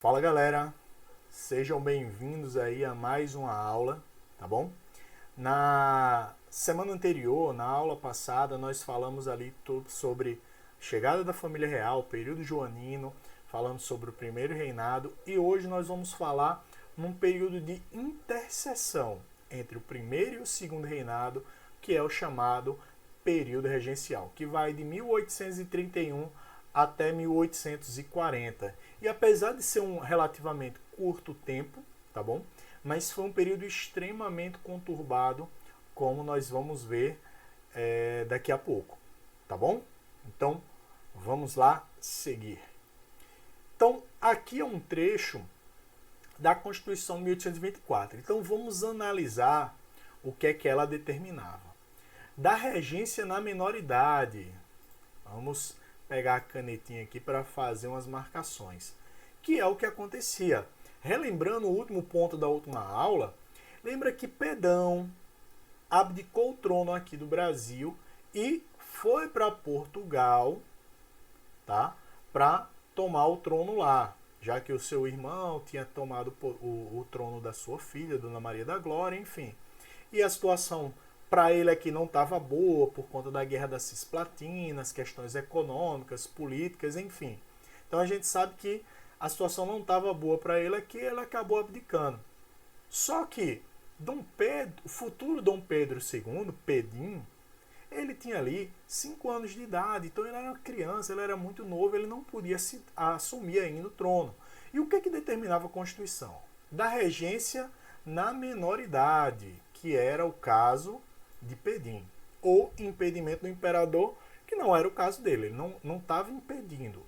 Fala galera, sejam bem-vindos aí a mais uma aula, tá bom? Na semana anterior, na aula passada, nós falamos ali tudo sobre chegada da família real, período joanino, falamos sobre o primeiro reinado e hoje nós vamos falar num período de interseção entre o primeiro e o segundo reinado, que é o chamado período regencial, que vai de 1831 até 1840. E apesar de ser um relativamente curto tempo, tá bom? Mas foi um período extremamente conturbado, como nós vamos ver daqui a pouco, tá bom? Então, vamos lá seguir. Então, aqui é um trecho da Constituição de 1824. Então, vamos analisar o que é que ela determinava. Da regência na menoridade. Vamos pegar a canetinha aqui para fazer umas marcações. Que é o que acontecia. Relembrando o último ponto da última aula, lembra que Pedão abdicou o trono aqui do Brasil e foi para Portugal, tá? Para tomar o trono lá, já que o seu irmão tinha tomado o trono da sua filha, Dona Maria da Glória, enfim. E a situação para ele aqui não estava boa por conta da Guerra das Cisplatinas, questões econômicas, políticas, enfim. Então a gente sabe que a situação não estava boa para ele aqui, ele acabou abdicando. Só que Dom Pedro, o futuro Dom Pedro II, Pedim, ele tinha ali 5 anos de idade, então ele era uma criança, ele era muito novo, ele não podia assumir ainda o trono. E o que é que determinava a Constituição? Da regência na menoridade, que era o caso de Pedim, ou impedimento do imperador, que não era o caso dele, ele não estava impedido,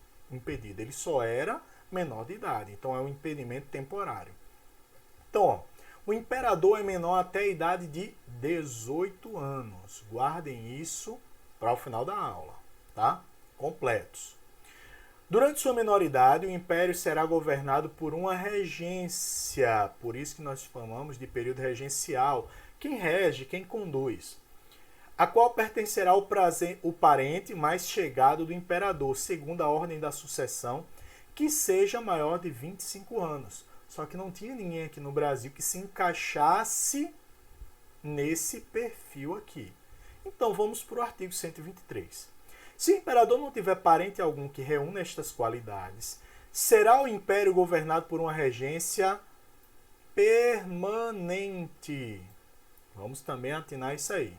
ele só era menor de idade, então é um impedimento temporário. Então, ó, o imperador é menor até a idade de 18 anos. Guardem isso para o final da aula, tá? Completos. Durante sua menoridade, o império será governado por uma regência, por isso que nós chamamos de período regencial. Quem rege, quem conduz, a qual pertencerá o parente mais chegado do imperador, segundo a ordem da sucessão, que seja maior de 25 anos. Só que não tinha ninguém aqui no Brasil que se encaixasse nesse perfil aqui. Então vamos para o artigo 123. Se o imperador não tiver parente algum que reúna estas qualidades, será o império governado por uma regência permanente. Vamos também atinar isso aí.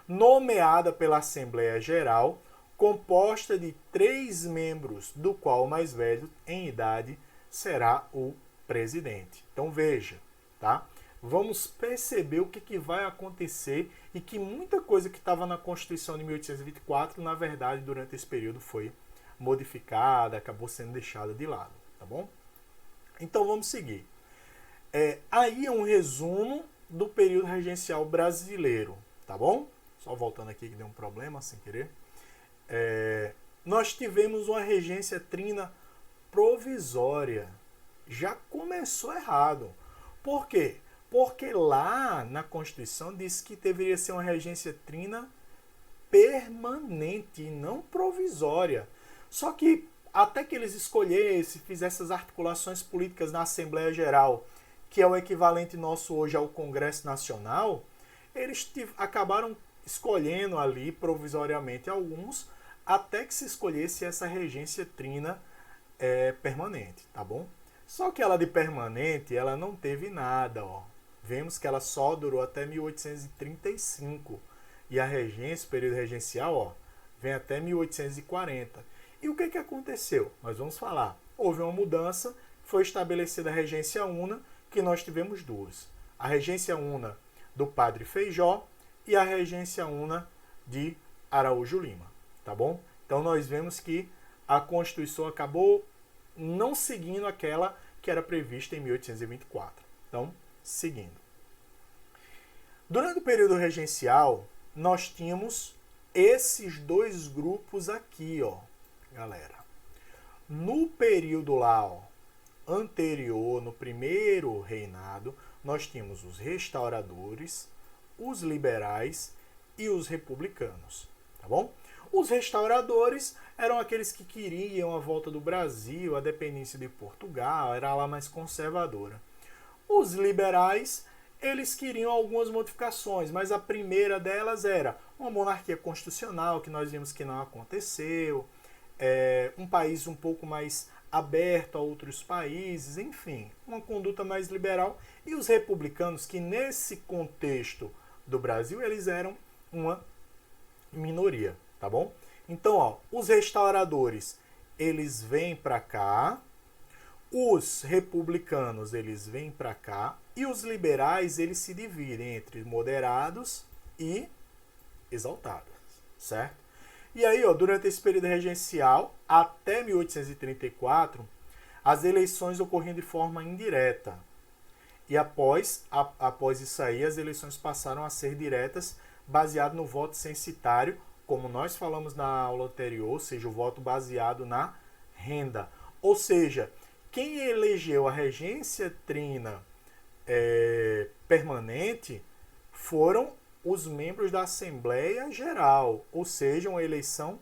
Nomeada pela Assembleia Geral, composta de 3 membros, do qual o mais velho em idade será o presidente. Então veja, tá? Vamos perceber o que vai acontecer e que muita coisa que estava na Constituição de 1824, na verdade, durante esse período foi modificada, acabou sendo deixada de lado, tá bom? Então vamos seguir. Aí é um resumo do período regencial brasileiro, tá bom? Só voltando aqui que deu um problema sem querer. Nós tivemos uma regência trina provisória. Já começou errado. Por quê? Porque lá na Constituição diz que deveria ser uma regência trina permanente e não provisória. Só que até que eles escolhessem, fizessem as articulações políticas na Assembleia Geral, que é o equivalente nosso hoje ao Congresso Nacional, eles acabaram escolhendo ali provisoriamente alguns, até que se escolhesse essa regência trina permanente, tá bom? Só que ela de permanente, ela não teve nada, ó. Vemos que ela só durou até 1835. E a regência, o período regencial, ó, vem até 1840. E o que aconteceu? Nós vamos falar. Houve uma mudança, foi estabelecida a regência una, que nós tivemos duas. A regência una do Padre Feijó e a regência una de Araújo Lima, tá bom? Então nós vemos que a Constituição acabou não seguindo aquela que era prevista em 1824. Então, seguindo. Durante o período regencial, nós tínhamos esses dois grupos aqui, ó, galera. No período lá, ó, anterior, no primeiro reinado, nós tínhamos os restauradores, os liberais e os republicanos, tá bom? Os restauradores eram aqueles que queriam a volta do Brasil, a dependência de Portugal, era lá mais conservadora. Os liberais, eles queriam algumas modificações, mas a primeira delas era uma monarquia constitucional, que nós vimos que não aconteceu, um país um pouco mais aberto a outros países, enfim, uma conduta mais liberal. E os republicanos, que nesse contexto do Brasil, eles eram uma minoria, tá bom? Então, ó, os restauradores, eles vêm para cá, os republicanos, eles vêm para cá, e os liberais, eles se dividem entre moderados e exaltados, certo? E aí, ó, durante esse período regencial, até 1834, as eleições ocorriam de forma indireta. E após isso aí, as eleições passaram a ser diretas, baseado no voto censitário, como nós falamos na aula anterior, ou seja, o voto baseado na renda. Ou seja, quem elegeu a regência trina permanente foram os membros da Assembleia Geral, ou seja, uma eleição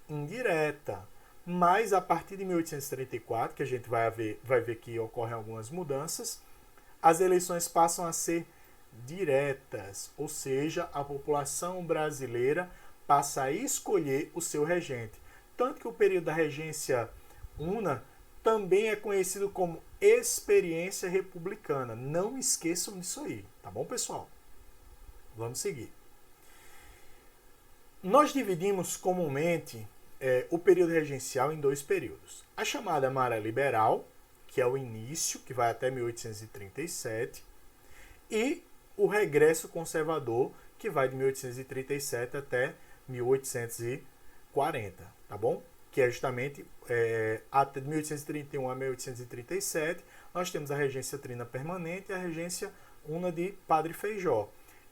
indireta. Mas a partir de 1834, que a gente vai ver que ocorrem algumas mudanças, as eleições passam a ser diretas, ou seja, a população brasileira passa a escolher o seu regente. Tanto que o período da regência una também é conhecido como experiência republicana. Não esqueçam disso aí, tá bom, pessoal? Vamos seguir. Nós dividimos comumente o período regencial em dois períodos. A chamada Maré Liberal, que é o início, que vai até 1837, e o regresso conservador, que vai de 1837 até 1840, tá bom? Que é justamente até 1831 a 1837, nós temos a regência trina permanente e a regência una de Padre Feijó.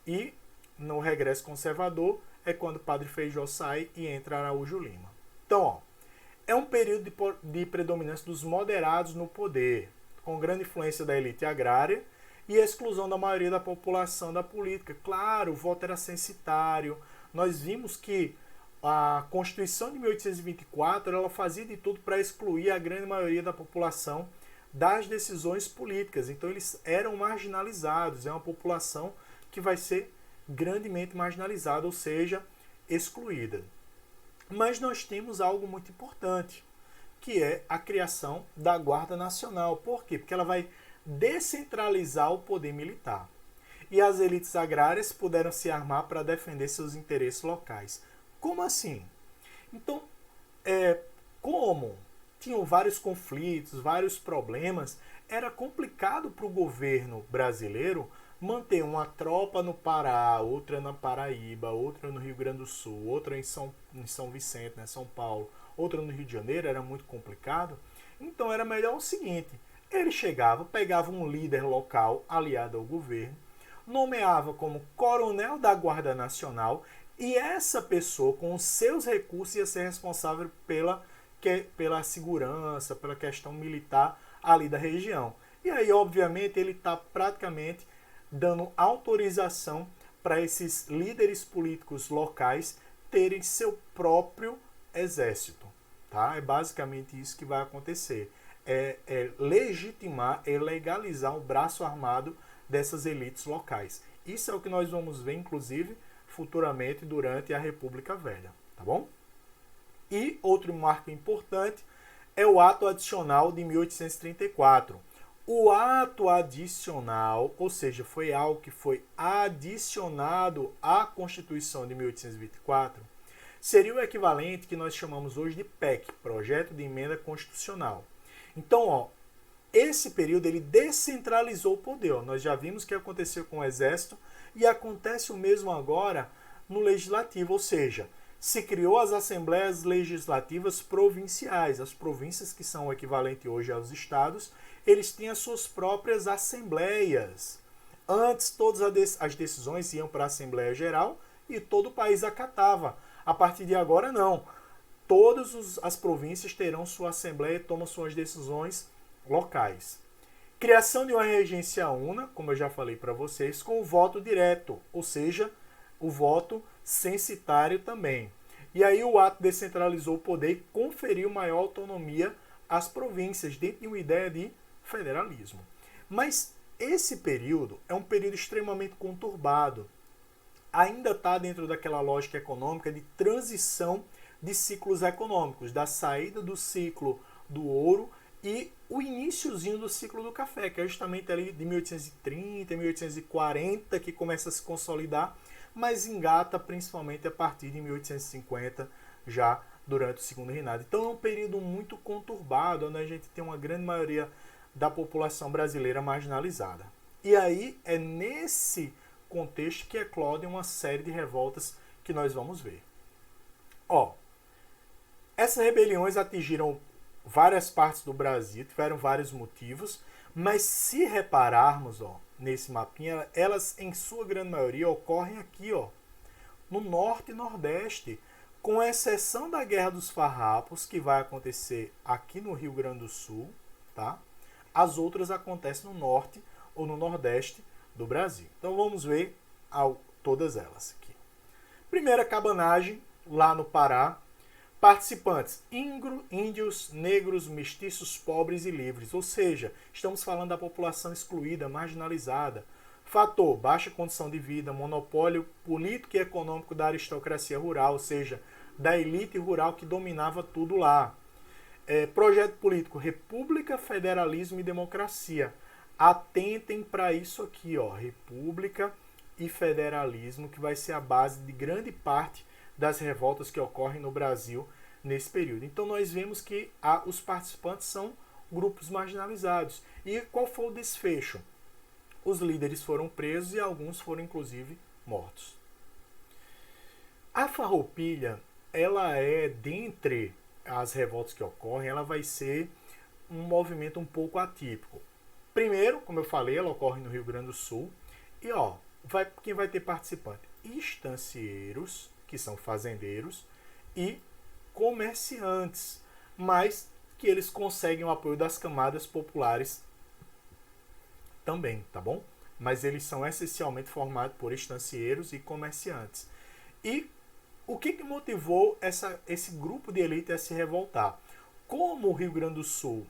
E no regresso conservador é quando Padre Feijó sai e entra Araújo Lima. Então, ó, é um período de predominância dos moderados no poder, com grande influência da elite agrária e exclusão da maioria da população da política. Claro, o voto era censitário. Nós vimos que a Constituição de 1824 ela fazia de tudo para excluir a grande maioria da população das decisões políticas. Então, eles eram marginalizados. É uma população que vai ser grandemente marginalizada, ou seja, excluída. Mas nós temos algo muito importante, que é a criação da Guarda Nacional. Por quê? Porque ela vai descentralizar o poder militar. E as elites agrárias puderam se armar para defender seus interesses locais. Como assim? Então, como tinham vários conflitos, vários problemas, era complicado para o governo brasileiro manter uma tropa no Pará, outra na Paraíba, outra no Rio Grande do Sul, outra em São Vicente, né, São Paulo, outra no Rio de Janeiro, era muito complicado. Então era melhor o seguinte, ele chegava, pegava um líder local aliado ao governo, nomeava como coronel da Guarda Nacional e essa pessoa, com os seus recursos, ia ser responsável pela segurança, pela questão militar ali da região. E aí, obviamente, ele está praticamente dando autorização para esses líderes políticos locais terem seu próprio exército. Tá? É basicamente isso que vai acontecer. É legitimar, é legalizar o braço armado dessas elites locais. Isso é o que nós vamos ver, inclusive, futuramente durante a República Velha. Tá bom? E outro marco importante é o Ato Adicional de 1834. O ato adicional, ou seja, foi algo que foi adicionado à Constituição de 1824, seria o equivalente que nós chamamos hoje de PEC, Projeto de Emenda Constitucional. Então, ó, esse período ele descentralizou o poder. Ó. Nós já vimos o que aconteceu com o Exército e acontece o mesmo agora no Legislativo, ou seja, se criou as Assembleias Legislativas Provinciais. As províncias, que são o equivalente hoje aos estados, eles têm as suas próprias assembleias. Antes, todas as decisões iam para a Assembleia Geral e todo o país acatava. A partir de agora, não. Todas as províncias terão sua assembleia e tomam suas decisões locais. Criação de uma regência una, como eu já falei para vocês, com o voto direto, ou seja, o voto censitário também. E aí o ato descentralizou o poder e conferiu maior autonomia às províncias, dentro de uma ideia de federalismo. Mas esse período é um período extremamente conturbado. Ainda está dentro daquela lógica econômica de transição de ciclos econômicos, da saída do ciclo do ouro e o iniciozinho do ciclo do café, que é justamente ali de 1830, 1840, que começa a se consolidar, mas engata principalmente a partir de 1850, já durante o segundo reinado. Então é um período muito conturbado, onde a gente tem uma grande maioria da população brasileira marginalizada. E aí é nesse contexto que eclodem uma série de revoltas que nós vamos ver. Essas rebeliões atingiram várias partes do Brasil, tiveram vários motivos, mas se repararmos nesse mapinha, elas em sua grande maioria ocorrem aqui, no Norte e Nordeste, com exceção da Guerra dos Farrapos, que vai acontecer aqui no Rio Grande do Sul, tá? As outras acontecem no Norte ou no Nordeste do Brasil. Então vamos ver todas elas aqui. Primeira cabanagem, lá no Pará. Participantes: índios, negros, mestiços, pobres e livres. Ou seja, estamos falando da população excluída, marginalizada. Fator: baixa condição de vida, monopólio político e econômico da aristocracia rural, ou seja, da elite rural que dominava tudo lá. Projeto político: república, federalismo e democracia. Atentem para isso aqui, república e federalismo, que vai ser a base de grande parte das revoltas que ocorrem no Brasil nesse período. Então nós vemos que os participantes são grupos marginalizados. E qual foi o desfecho? Os líderes foram presos e alguns foram inclusive mortos. A Farroupilha, ela é, dentre as revoltas que ocorrem, ela vai ser um movimento um pouco atípico. Primeiro, como eu falei, ela ocorre no Rio Grande do Sul. E quem vai ter participante? Estancieiros, que são fazendeiros, e comerciantes, mas que eles conseguem o apoio das camadas populares também, tá bom? Mas eles são essencialmente formados por estancieiros e comerciantes. E o que motivou esse grupo de elite a se revoltar? Como o Rio Grande do Sul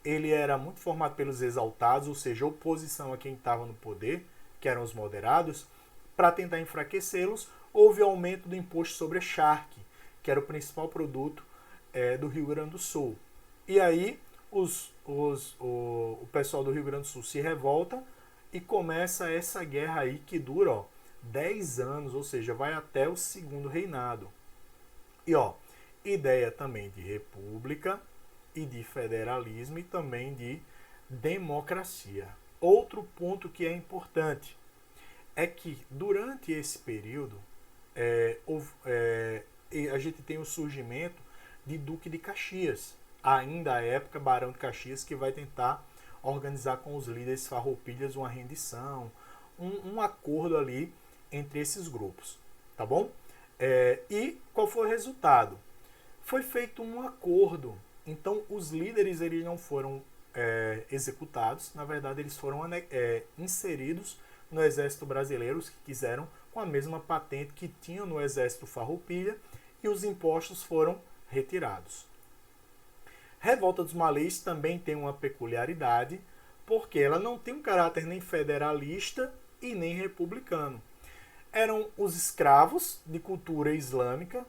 ele era muito formado pelos exaltados, ou seja, oposição a quem estava no poder, que eram os moderados, para tentar enfraquecê-los, houve aumento do imposto sobre a charque, que era o principal produto do Rio Grande do Sul. E aí o pessoal do Rio Grande do Sul se revolta e começa essa guerra aí que dura 10 anos, ou seja, vai até o segundo reinado. E ideia também de república e de federalismo e também de democracia. Outro ponto que é importante é que durante esse período a gente tem o surgimento de Duque de Caxias, ainda à época Barão de Caxias, que vai tentar organizar com os líderes farroupilhas uma rendição, um acordo ali entre esses grupos, tá bom? E qual foi o resultado? Foi feito um acordo. Então os líderes eles não foram executados, na verdade eles foram inseridos no exército brasileiro, os que quiseram, com a mesma patente que tinham no exército farroupilha, e os impostos foram retirados. Revolta dos Malês também tem uma peculiaridade, porque ela não tem um caráter nem federalista e nem republicano. Eram os escravos de cultura islâmica,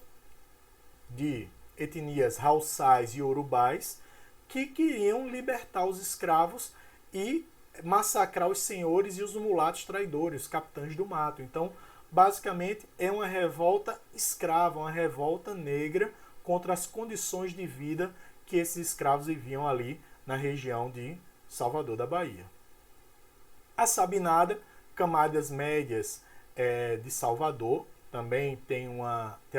de etnias haussais e urubais, que queriam libertar os escravos e massacrar os senhores e os mulatos traidores, os capitães do mato. Então, basicamente, é uma revolta escrava, uma revolta negra contra as condições de vida que esses escravos viviam ali na região de Salvador da Bahia. A Sabinada, camadas médias de Salvador, também tem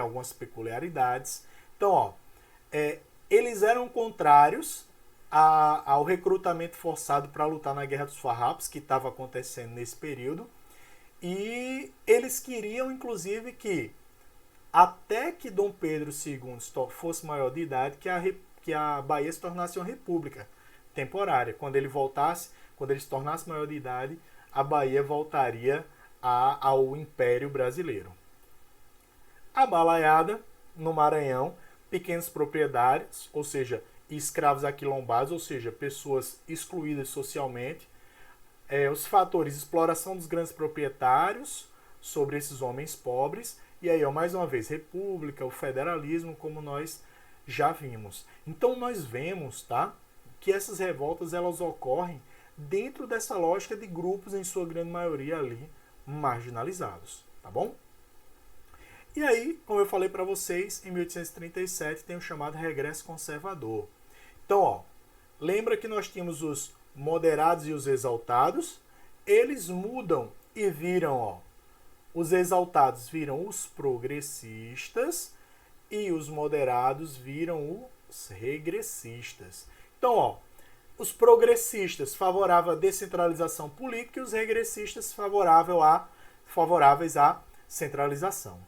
algumas peculiaridades. Então, eles eram contrários ao recrutamento forçado para lutar na Guerra dos Farrapos, que estava acontecendo nesse período, e eles queriam, inclusive, que até que Dom Pedro II fosse maior de idade, que a Bahia se tornasse uma república temporária. Quando ele se tornasse maior de idade, a Bahia voltaria ao Império Brasileiro. A Balaiada no Maranhão, pequenos proprietários, ou seja, escravos aquilombados, ou seja, pessoas excluídas socialmente. Os fatores, exploração dos grandes proprietários sobre esses homens pobres. E aí, mais uma vez, república, o federalismo, como nós já vimos. Então, nós vemos, tá, que essas revoltas elas ocorrem dentro dessa lógica de grupos, em sua grande maioria ali, marginalizados, tá bom? E aí, como eu falei para vocês, em 1837 tem o chamado regresso conservador. Então, ó, lembra que nós tínhamos os moderados e os exaltados? Eles mudam e viram, ó, os exaltados viram os progressistas e os moderados viram os regressistas. Então, ó, os progressistas favoráveis à descentralização política e os regressistas favoráveis à centralização.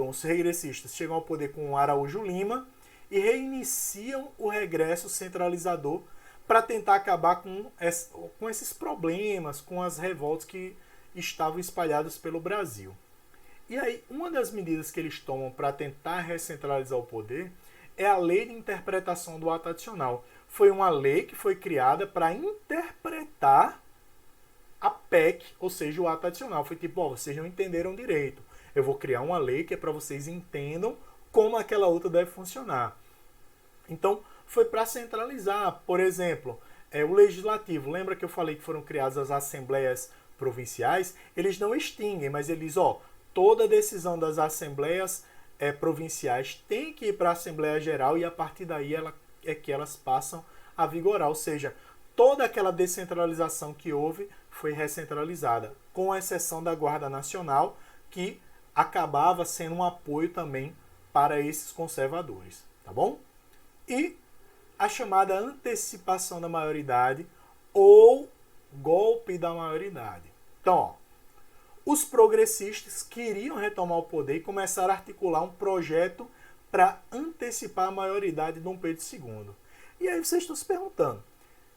Os regressistas chegam ao poder com o Araújo Lima e reiniciam o regresso centralizador para tentar acabar com esses problemas, com as revoltas que estavam espalhadas pelo Brasil. E aí, uma das medidas que eles tomam para tentar recentralizar o poder é a Lei de Interpretação do Ato Adicional. Foi uma lei que foi criada para interpretar a PEC, ou seja, o ato adicional. Foi tipo, ó, vocês não entenderam direito. Eu vou criar uma lei que é para vocês entendam como aquela outra deve funcionar. Então, foi para centralizar, por exemplo, o legislativo. Lembra que eu falei que foram criadas as assembleias provinciais? Eles não extinguem, mas eles, ó, toda decisão das assembleias provinciais tem que ir para a Assembleia Geral e a partir daí é que elas passam a vigorar. Ou seja, toda aquela descentralização que houve foi recentralizada, com exceção da Guarda Nacional, que acabava sendo um apoio também para esses conservadores, tá bom? E a chamada antecipação da maioridade ou golpe da maioridade. Então, ó, os progressistas queriam retomar o poder e começaram a articular um projeto para antecipar a maioridade de Dom Pedro II. E aí vocês estão se perguntando,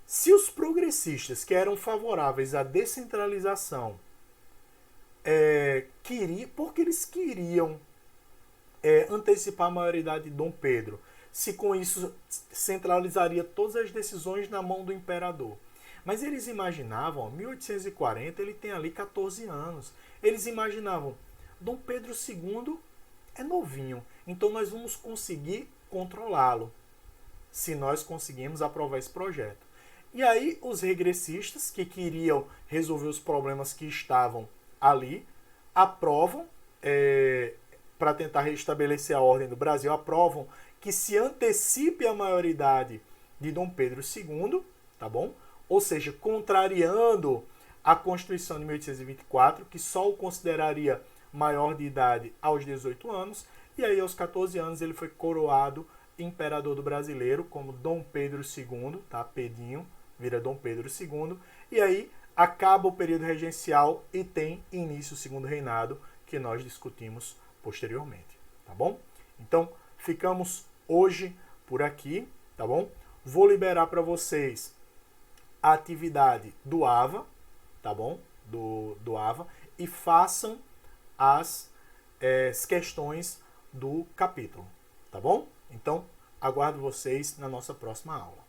se os progressistas que eram favoráveis à descentralização porque eles queriam antecipar a maioridade de Dom Pedro, se com isso centralizaria todas as decisões na mão do imperador. Mas eles imaginavam, 1840, ele tem ali 14 anos. Eles imaginavam, Dom Pedro II é novinho, então nós vamos conseguir controlá-lo, se nós conseguirmos aprovar esse projeto. E aí os regressistas, que queriam resolver os problemas que estavam ali, aprovam, para tentar restabelecer a ordem do Brasil, aprovam que se antecipe a maioridade de Dom Pedro II, tá bom? Ou seja, contrariando a Constituição de 1824, que só o consideraria maior de idade aos 18 anos, e aí aos 14 anos ele foi coroado imperador do brasileiro como Dom Pedro II, tá? Pedinho vira Dom Pedro II, e aí acaba o período regencial e tem início o segundo reinado, que nós discutimos posteriormente, tá bom? Então, ficamos hoje por aqui, tá bom? Vou liberar para vocês a atividade do AVA, tá bom? Do AVA, e façam as questões do capítulo, tá bom? Então, aguardo vocês na nossa próxima aula.